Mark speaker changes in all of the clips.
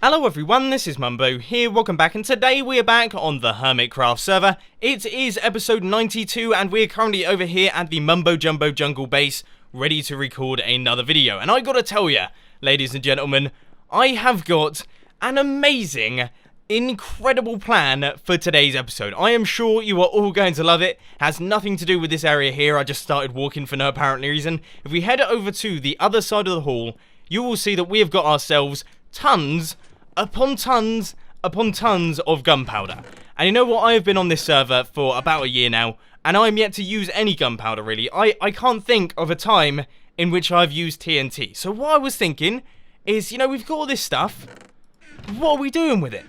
Speaker 1: Hello everyone, this is Mumbo here, welcome back, and today we are back on the Hermitcraft server. It is episode 92 and we're currently over here at the Mumbo Jumbo Jungle base, ready to record another video. And I gotta tell ya, ladies and gentlemen, I have got an amazing, incredible plan for today's episode. I am sure you are all going to love it. It has nothing to do with this area here, I just started walking for no apparent reason. If we head over to the other side of the hall, you will see that we have got ourselves tons upon tons upon tons of gunpowder. And you know what, I have been on this server for about a year now, and I'm yet to use any gunpowder really. I can't think of a time in which I've used TNT. So what I was thinking is, you know, we've got all this stuff, what are we doing with it?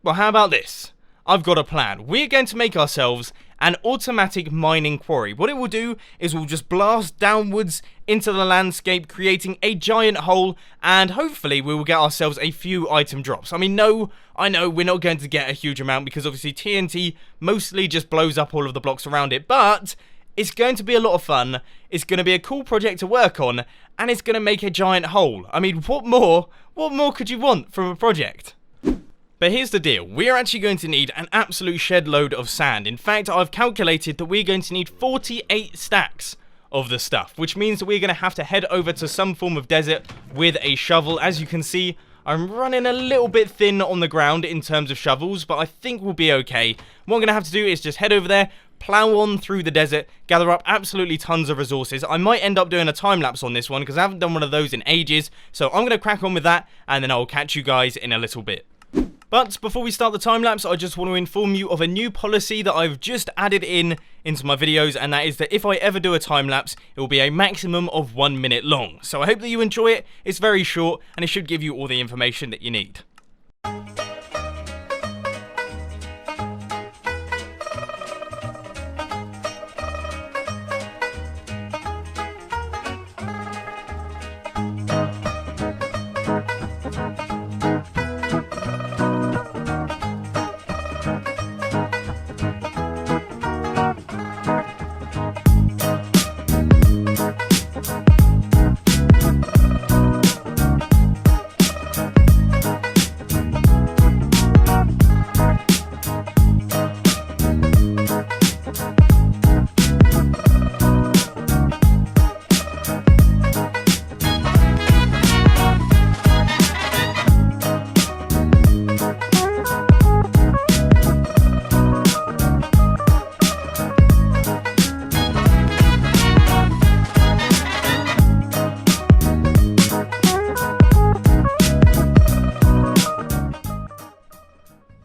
Speaker 1: Well, how about this? I've got a plan. We're going to make ourselves an automatic mining quarry. What it will do is we'll just blast downwards into the landscape, creating a giant hole, and hopefully we will get ourselves a few item drops. I mean, no, I know we're not going to get a huge amount because obviously TNT mostly just blows up all of the blocks around it, but it's going to be a lot of fun, it's going to be a cool project to work on, and it's going to make a giant hole. I mean, what more could you want from a project? But here's the deal, we're actually going to need an absolute shed load of sand. In fact, I've calculated that we're going to need 48 stacks of the stuff, which means that we're going to have to head over to some form of desert with a shovel. As you can see, I'm running a little bit thin on the ground in terms of shovels, but I think we'll be okay. What I'm going to have to do is just head over there, plow on through the desert, gather up absolutely tons of resources. I might end up doing a time-lapse on this one because I haven't done one of those in ages, so I'm going to crack on with that, and then I'll catch you guys in a little bit. But before we start the time-lapse, I just want to inform you of a new policy that I've just added into my videos, and that is that if I ever do a time-lapse, it will be a maximum of 1 minute long. So I hope that you enjoy it. It's very short, and it should give you all the information that you need.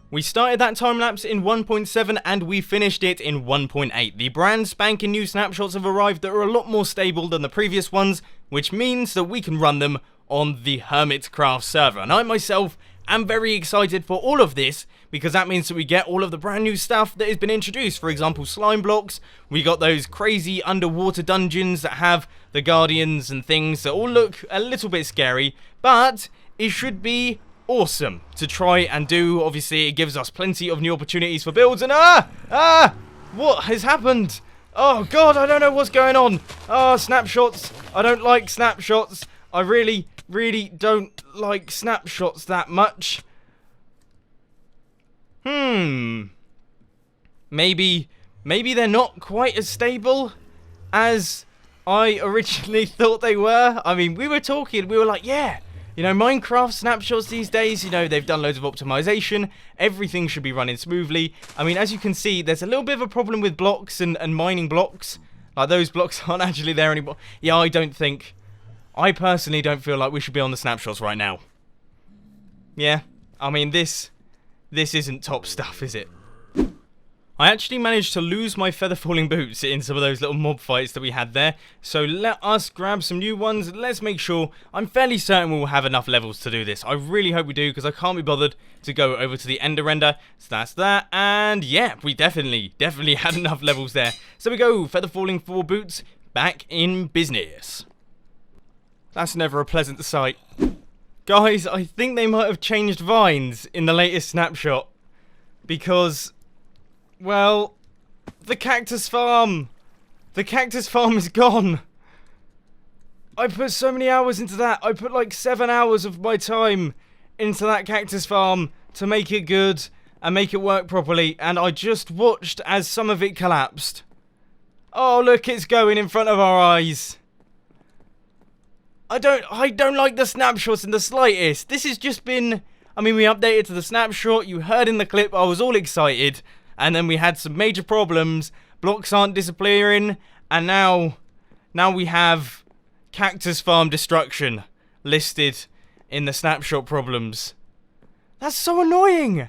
Speaker 1: We started that time-lapse in 1.7 and we finished it in 1.8. The brand spanking new snapshots have arrived that are a lot more stable than the previous ones, which means that we can run them on the Hermitcraft server. And I myself am very excited for all of this because that means that we get all of the brand new stuff that has been introduced. For example, slime blocks, we got those crazy underwater dungeons that have the guardians and things that all look a little bit scary, but it should be awesome to try and do. Obviously, it gives us plenty of new opportunities for builds, and what has happened? Oh god, I don't know what's going on. Snapshots. I don't like snapshots. I really don't like snapshots that much. Maybe they're not quite as stable as I originally thought they were. I mean, we were like, yeah, you know, Minecraft snapshots these days, you know, they've done loads of optimization. Everything should be running smoothly. I mean, as you can see, there's a little bit of a problem with blocks and mining blocks. Like, those blocks aren't actually there anymore. Yeah, I personally don't feel like we should be on the snapshots right now. Yeah, I mean, this isn't top stuff, is it? I actually managed to lose my feather falling boots in some of those little mob fights that we had there, so let us grab some new ones. Let's make sure. I'm fairly certain we'll have enough levels to do this. I really hope we do, because I can't be bothered to go over to the ender render. So that's that, and yeah, we definitely had enough levels there. So we go, feather falling 4 boots, back in business. That's never a pleasant sight. Guys, I think they might have changed vines in the latest snapshot, because, well, the cactus farm is gone. I put so many hours into that. I put like 7 hours of my time into that cactus farm to make it good and make it work properly, and I just watched as some of it collapsed. Oh, look, it's going in front of our eyes. I don't like the snapshots in the slightest. This has just been... I mean, we updated to the snapshot. You heard in the clip, I was all excited. And then we had some major problems. Blocks aren't disappearing. And now we have cactus farm destruction listed in the snapshot problems. That's so annoying.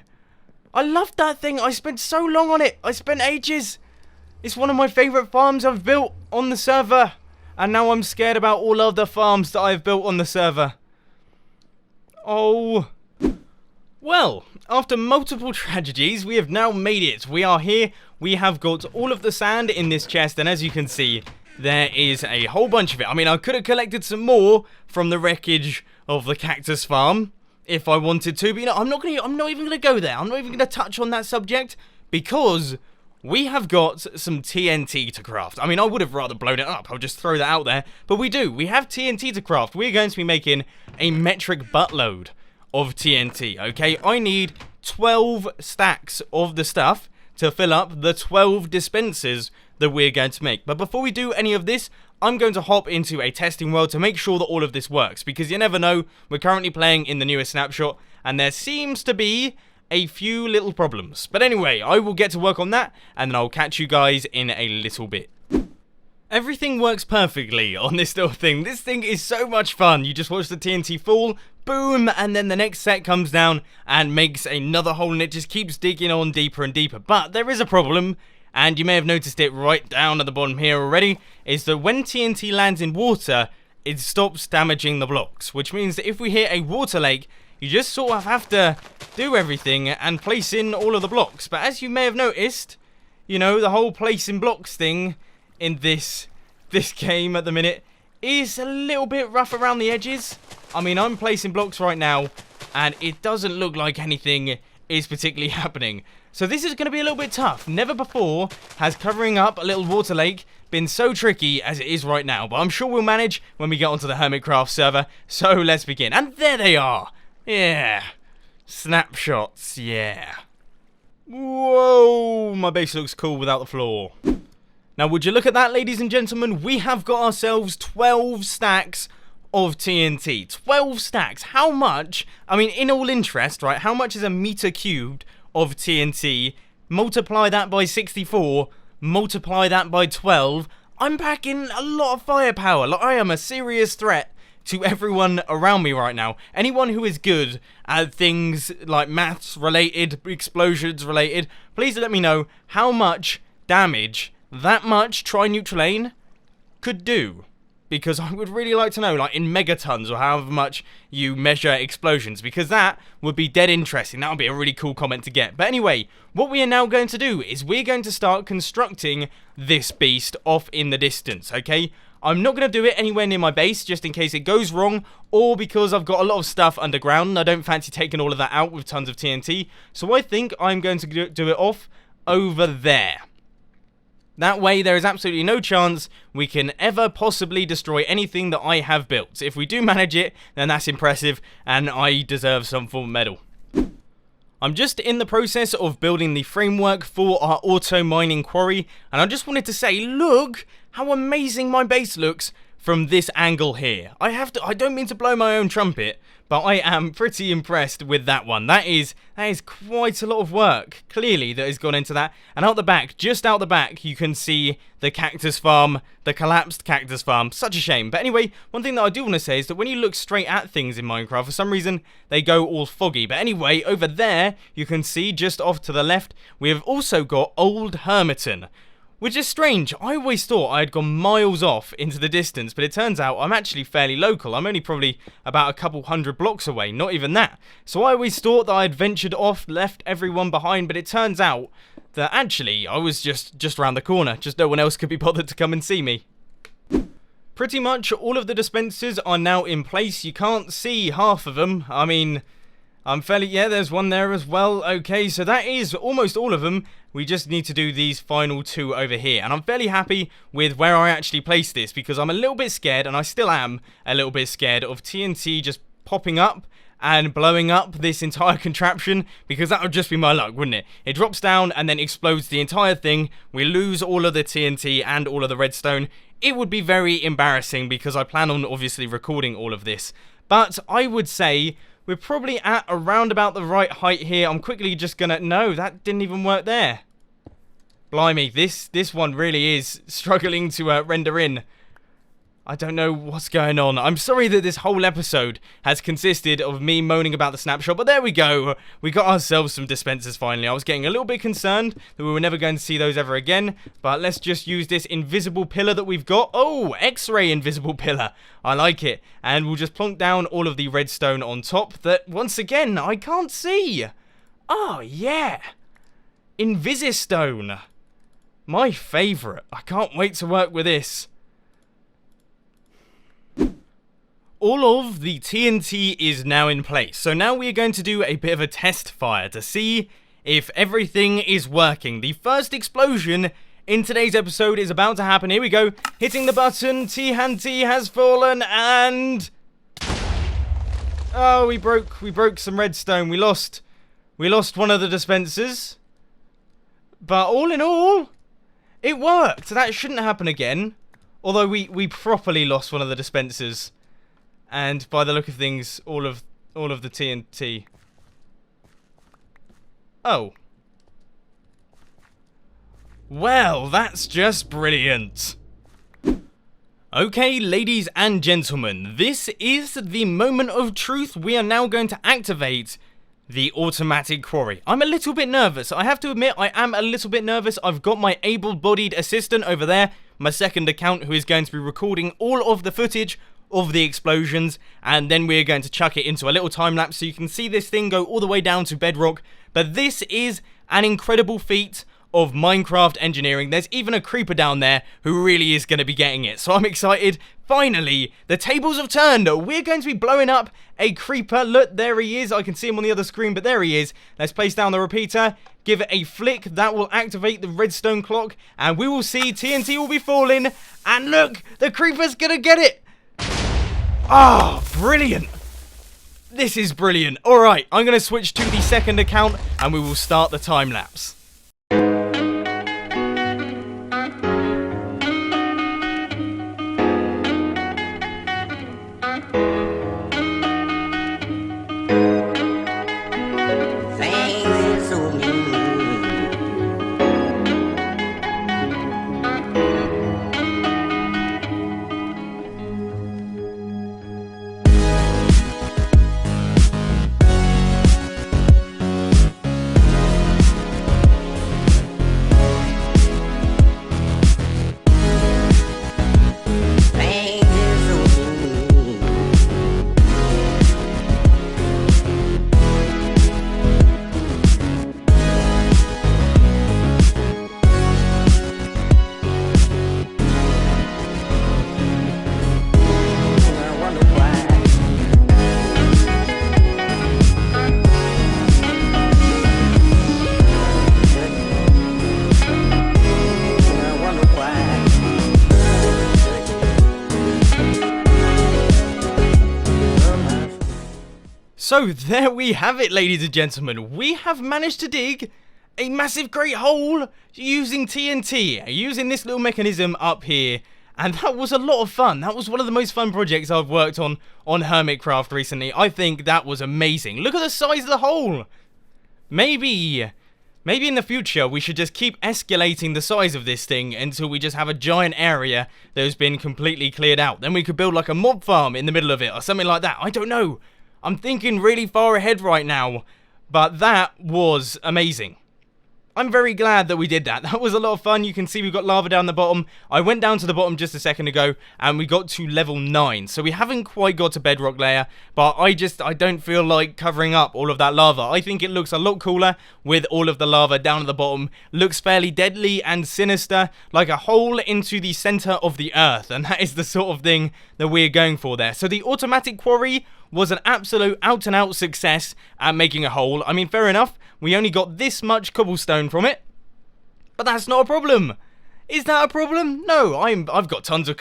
Speaker 1: I loved that thing. I spent so long on it. I spent ages. It's one of my favourite farms I've built on the server. And now I'm scared about all other farms that I've built on the server. Oh. Well, after multiple tragedies, we have now made it. We are here. We have got all of the sand in this chest. And as you can see, there is a whole bunch of it. I mean, I could have collected some more from the wreckage of the cactus farm if I wanted to. But you know, I'm not even going to go there. I'm not even going to touch on that subject because we have got some TNT to craft. I mean, I would have rather blown it up. I'll just throw that out there. But we do. We have TNT to craft. We're going to be making a metric buttload of TNT, okay? I need 12 stacks of the stuff to fill up the 12 dispensers that we're going to make. But before we do any of this, I'm going to hop into a testing world to make sure that all of this works. Because you never know. We're currently playing in the newest snapshot, and there seems to be a few little problems. But anyway, I will get to work on that, and then I'll catch you guys in a little bit. Everything works perfectly on this little thing. This thing is so much fun. You just watch the TNT fall, boom, and then the next set comes down and makes another hole, and it just keeps digging on deeper and deeper. But there is a problem, and you may have noticed it right down at the bottom here already, is that when TNT lands in water, it stops damaging the blocks, which means that if we hit a water lake, you just sort of have to do everything and place in all of the blocks. But as you may have noticed, you know, the whole placing blocks thing in this game at the minute is a little bit rough around the edges. I mean, I'm placing blocks right now, and it doesn't look like anything is particularly happening. So this is going to be a little bit tough. Never before has covering up a little water lake been so tricky as it is right now. But I'm sure we'll manage when we get onto the Hermitcraft server. So let's begin. And there they are. Yeah. Snapshots, yeah. Whoa, my base looks cool without the floor. Now, would you look at that, ladies and gentlemen? We have got ourselves 12 stacks of TNT. 12 stacks. How much, I mean, in all interest, right, how much is a meter cubed of TNT? Multiply that by 64, multiply that by 12. I'm packing a lot of firepower. Like, I am a serious threat to everyone around me right now. Anyone who is good at things like maths related, explosions related, please let me know how much damage that much trineutral ain could do. Because I would really like to know, like in megatons or however much you measure explosions, because that would be dead interesting. That would be a really cool comment to get. But anyway, what we are now going to do is we're going to start constructing this beast off in the distance, okay? I'm not going to do it anywhere near my base, just in case it goes wrong, or because I've got a lot of stuff underground, and I don't fancy taking all of that out with tons of TNT. So I think I'm going to do it off over there. That way, there is absolutely no chance we can ever possibly destroy anything that I have built. If we do manage it, then that's impressive, and I deserve some form of medal. I'm just in the process of building the framework for our auto mining quarry, and I just wanted to say, look how amazing my base looks from this angle here. I don't mean to blow my own trumpet, but I am pretty impressed with that one. That is quite a lot of work, clearly, that has gone into that. And out the back, just out the back, you can see the cactus farm, the collapsed cactus farm. Such a shame. But anyway, one thing that I do want to say is that when you look straight at things in Minecraft, for some reason, they go all foggy. But anyway, over there, you can see, just off to the left, we have also got Old Hermiton, which is strange. I always thought I had gone miles off into the distance, but it turns out I'm actually fairly local. I'm only probably about a couple hundred blocks away, not even that. So I always thought that I had ventured off, left everyone behind, but it turns out that actually I was just around the corner. Just no one else could be bothered to come and see me. Pretty much all of the dispensers are now in place. You can't see half of them. I mean, yeah, there's one there as well. Okay, so that is almost all of them. We just need to do these final two over here. And I'm fairly happy with where I actually placed this, because I'm a little bit scared, and I still am a little bit scared of TNT just popping up and blowing up this entire contraption, because that would just be my luck, wouldn't it? It drops down and then explodes the entire thing. We lose all of the TNT and all of the redstone. It would be very embarrassing because I plan on obviously recording all of this. But I would say we're probably at around about the right height here. I'm quickly just gonna... No, that didn't even work there. Blimey, this one really is struggling to render in. I don't know what's going on. I'm sorry that this whole episode has consisted of me moaning about the snapshot, but there we go. We got ourselves some dispensers finally. I was getting a little bit concerned that we were never going to see those ever again, but let's just use this invisible pillar that we've got. Oh, X-ray invisible pillar. I like it. And we'll just plonk down all of the redstone on top that, once again, I can't see. Oh, yeah. Invisistone. My favourite. I can't wait to work with this. All of the TNT is now in place, so now we are going to do a bit of a test fire to see if everything is working. The first explosion in today's episode is about to happen. Here we go, hitting the button, TNT has fallen, and... Oh, we broke some redstone. We lost one of the dispensers. But all in all, it worked. That shouldn't happen again. Although we properly lost one of the dispensers. And by the look of things, all of the TNT. Oh. Well, that's just brilliant. Okay, ladies and gentlemen, this is the moment of truth. We are now going to activate the automatic quarry. I'm a little bit nervous. I have to admit, I am a little bit nervous. I've got my able-bodied assistant over there, my second account, who is going to be recording all of the footage of the explosions, and then we're going to chuck it into a little time lapse so you can see this thing go all the way down to bedrock. But this is an incredible feat of Minecraft engineering. There's even a creeper down there who really is going to be getting it, so I'm excited. Finally, the tables have turned. We're going to be blowing up a creeper. Look, there he is. I can see him on the other screen, but there he is. Let's place down the repeater, give it a flick. That will activate the redstone clock, and we will see TNT will be falling. And look, the creeper's gonna get it. Ah, oh, brilliant. This is brilliant. Alright, I'm going to switch to the second account and we will start the time lapse. So there we have it, ladies and gentlemen. We have managed to dig a massive great hole using TNT, using this little mechanism up here. And that was a lot of fun. That was one of the most fun projects I've worked on Hermitcraft recently. I think that was amazing. Look at the size of the hole. Maybe in the future we should just keep escalating the size of this thing until we just have a giant area that has been completely cleared out. Then we could build like a mob farm in the middle of it or something like that. I don't know. I'm thinking really far ahead right now, but that was amazing. I'm very glad that we did that. That was a lot of fun. You can see we've got lava down the bottom. I went down to the bottom just a second ago, and we got to level 9. So we haven't quite got to bedrock layer, but I don't feel like covering up all of that lava. I think it looks a lot cooler with all of the lava down at the bottom. Looks fairly deadly and sinister, like a hole into the center of the earth. And that is the sort of thing that we're going for there. So the automatic quarry was an absolute out-and-out success at making a hole. I mean, fair enough, we only got this much cobblestone from it, but that's not a problem. Is that a problem? No, I've got tons of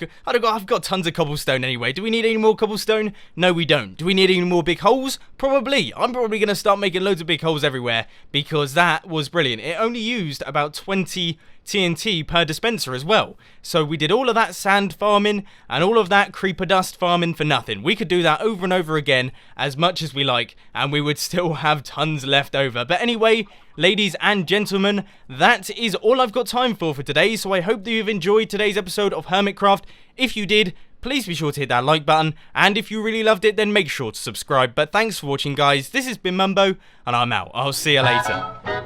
Speaker 1: cobblestone anyway. Do we need any more cobblestone? No, we don't. Do we need any more big holes? Probably. I'm probably going to start making loads of big holes everywhere because that was brilliant. It only used about 20 TNT per dispenser as well. So we did all of that sand farming and all of that creeper dust farming for nothing. We could do that over and over again as much as we like, and we would still have tons left over. But anyway, ladies and gentlemen, that is all I've got time for today. So I hope that you've enjoyed today's episode of Hermitcraft. If you did, please be sure to hit that like button, and if you really loved it, then make sure to subscribe. But thanks for watching, guys. This has been Mumbo, and I'm out. I'll see you later.